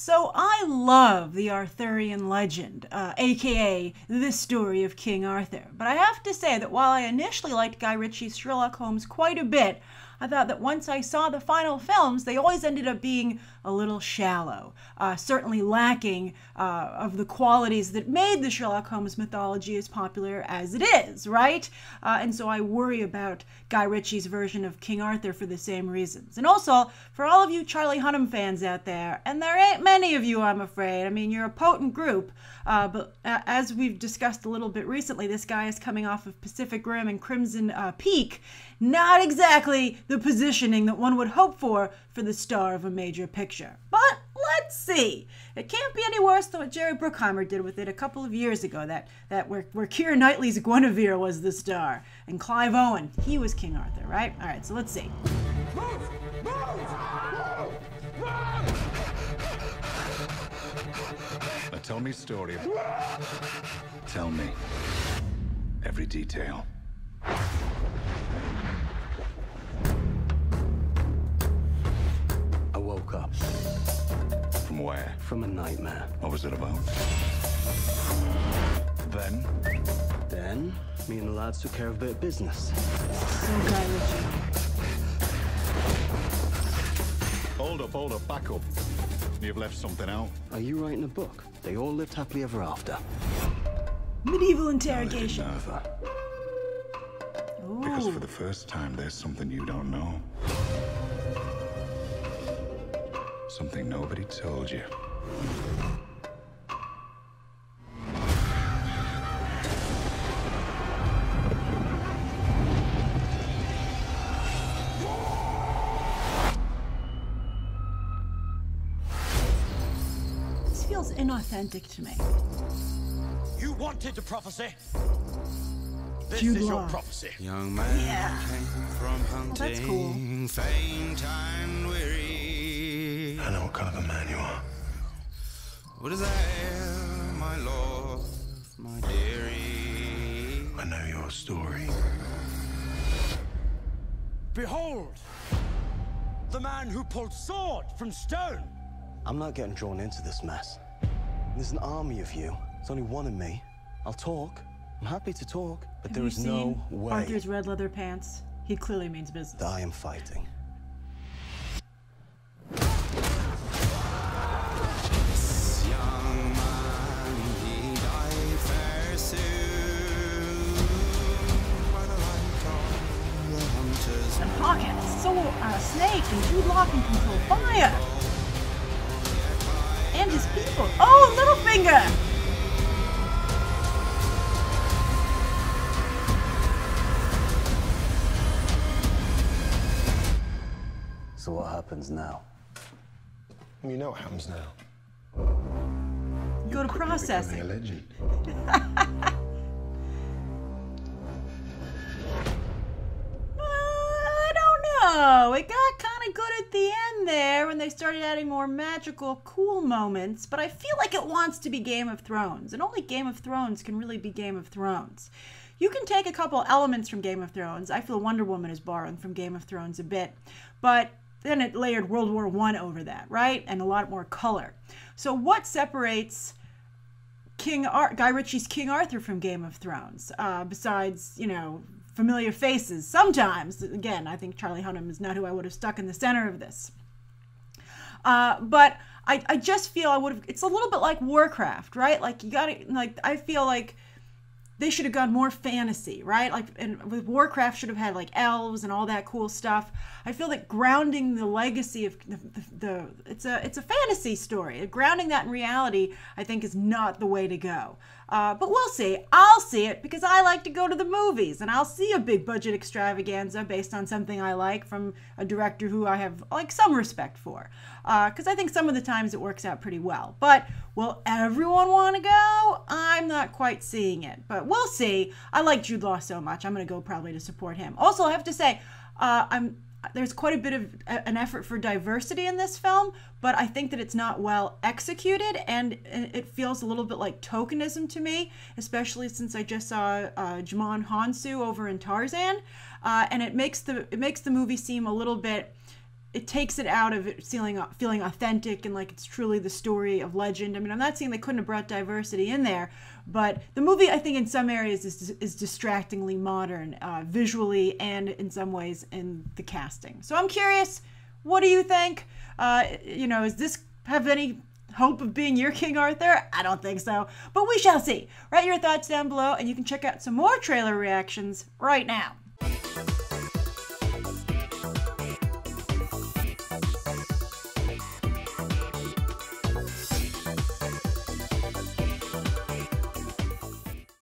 So I love the Arthurian legend, aka the story of King Arthur. But I have to say that while I initially liked Guy Ritchie's Sherlock Holmes quite a bit, I thought that once I saw the final films, they always ended up being a little shallow, certainly lacking of the qualities that made the Sherlock Holmes mythology as popular as it is, right? And so I worry about Guy Ritchie's version of King Arthur for the same reasons. And also, for all of you Charlie Hunnam fans out there, and there ain't many of you, I'm afraid. I mean, you're a potent group, but as we've discussed a little bit recently, this guy is coming off of Pacific Rim and Crimson Peak. Not exactly the positioning that one would hope for the star of a major picture. But let's see. It can't be any worse than what Jerry Bruckheimer did with it a couple of years ago, where Keira Knightley's Guinevere was the star, and Clive Owen, he was King Arthur, right? All right, so let's see. Move! Move! Now tell me a story. Tell me every detail. I woke up. From where? From a nightmare. What was it about? Then, me and the lads took care of a bit of business. So Guy Ritchie. Hold up, back up. You've left something out. Are you writing a book? They all lived happily ever after. Medieval No, interrogation. they didn't either. Because for the first time, there's something you don't know. Something nobody told you. This feels inauthentic to me. You wanted the prophecy? This Jude is your Law. prophecy. Young man Yeah. came from hunting, that's cool. faint and weary. I know what kind of a man you are. What is there, my lord, my dearie? I know your story. Behold, the man who pulled sword from stone. I'm not getting drawn into this mess. There's an army of you. There's only one of me. I'll talk. I'm happy to talk, but Have there you is seen no way Arthur's red leather pants? He clearly means business. that I am fighting. This young man, he died fair soon by the light of the hunters. And Hawkins, Snake, and Jude Law can control fire. And his people. Oh, Littlefinger! So what happens now? You know what happens now. Go to Quickly processing. becoming a legend. I don't know. It got kind of good at the end there when they started adding more magical, cool moments, but I feel like it wants to be Game of Thrones, and only Game of Thrones can really be Game of Thrones. You can take a couple elements from Game of Thrones. I feel Wonder Woman is borrowing from Game of Thrones a bit, but then it layered World War I over that, right? And a lot more color. So what separates Guy Ritchie's King Arthur from Game of Thrones, besides, you know, familiar faces? Sometimes, again, I think Charlie Hunnam is not who I would have stuck in the center of this. But I just feel I would have, it's a little bit like Warcraft, right? Like, you gotta, like, I feel like they should have gone more fantasy, right? Like, and with Warcraft should have had like elves and all that cool stuff. I feel that grounding the legacy of it's a fantasy story. Grounding that in reality, I think, is not the way to go. But we'll see. I'll see it because I like to go to the movies, and I'll see a big budget extravaganza based on something I like from a director who I have like some respect for. Because I think some of the times it works out pretty well. But will everyone want to go? I'm not quite seeing it, but we'll see. I like Jude Law so much. I'm going to go probably to support him. Also, I have to say, there's quite a bit of an effort for diversity in this film, but I think that it's not well executed, and it feels a little bit like tokenism to me, especially since I just saw Djimon Hounsou over in Tarzan, and it makes the movie seem a little bit it takes it out of it feeling authentic and like it's truly the story of legend. I mean, I'm not saying they couldn't have brought diversity in there, but the movie, I think, in some areas is distractingly modern, visually and in some ways in the casting. So I'm curious, what do you think? Does this have any hope of being your King Arthur? I don't think so, but we shall see. Write your thoughts down below, and you can check out some more trailer reactions right now.